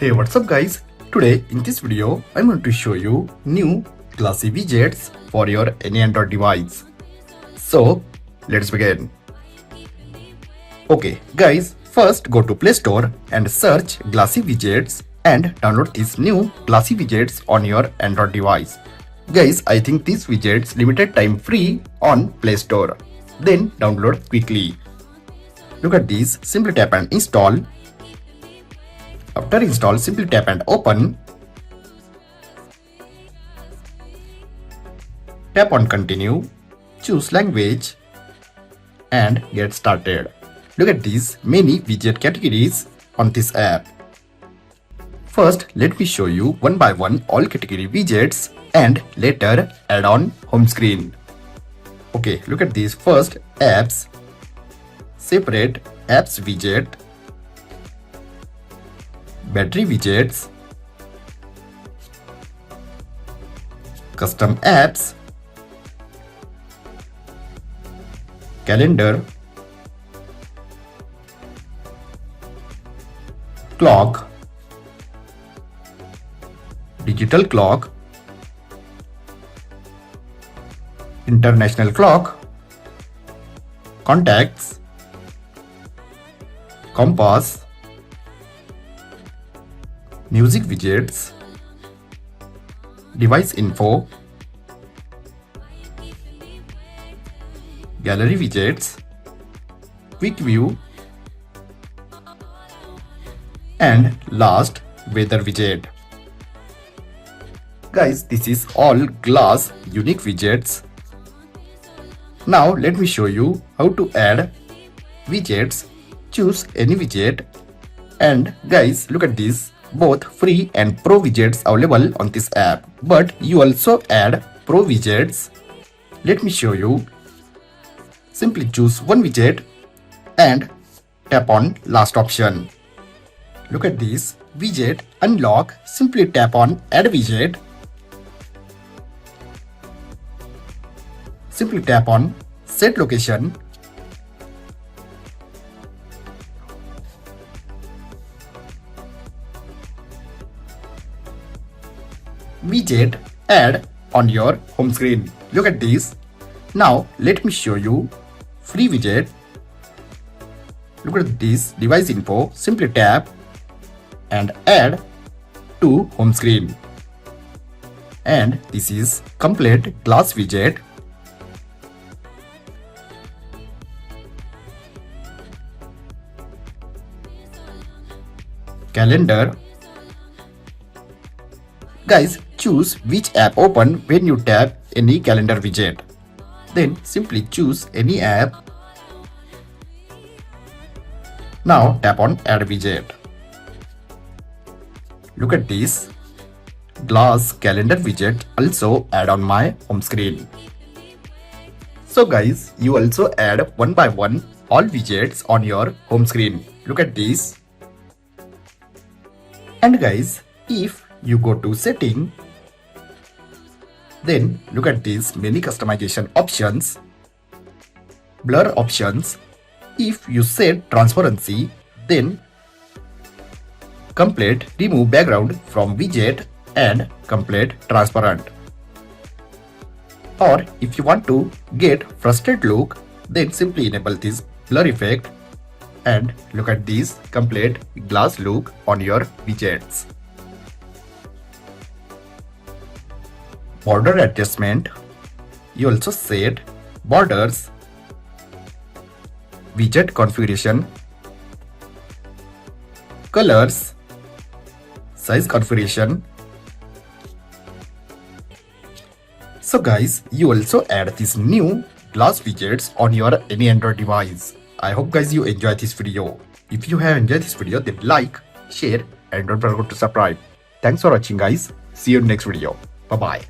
Hey, what's up guys? Today in this video I'm going to show you new classy widgets for your any Android device. So let's begin. Okay guys, first go to Play Store and search Glassy Widgets and download these new Glassy Widgets on your Android device. Guys, I think these widgets limited time free on Play Store. Then download quickly. Look at these, simply tap and install. After install, simply tap and open. Tap on continue, choose language and get started. Look at these many widget categories on this app. First, let me show you one by one all category widgets and later add on home screen. Okay, look at these. First, apps, separate apps widget, battery widgets, custom apps, calendar, clock, digital clock, international clock, contacts, compass, music widgets, device info, gallery widgets, quick view, and last, weather widget. Guys, this is all glass unique widgets. Now let me show you how to add widgets. Choose any widget and guys, look at this, both free and pro widgets available on this app, but you also add pro widgets. Let me show you. Simply choose one widget and tap on last option. Look at this widget unlock. Simply tap on add widget. Simply tap on set location. Widget add on your home screen. Look at this. Now let me show you free widget. Look at this device info. Simply tap and add to home screen. And this is complete glass widget. Calendar. Guys, choose which app open when you tap any calendar widget. Then simply choose any app. Now tap on add widget. Look at this glass calendar widget also add on my home screen. So guys, you also add one by one all widgets on your home screen. Look at this. And guys, if you go to setting, then look at these many customization options, blur options. If you set transparency, then complete remove background from widget and complete transparent. Or if you want to get frustrated look, then simply enable this blur effect and look at this complete glass look on your widgets. Border adjustment, you also set borders, widget configuration, colors, size configuration. So guys, you also add these new glass widgets on your any Android device. I hope guys you enjoyed this video. If you have enjoyed this video, then like, share and don't forget to subscribe. Thanks for watching guys. See you in next video. Bye bye.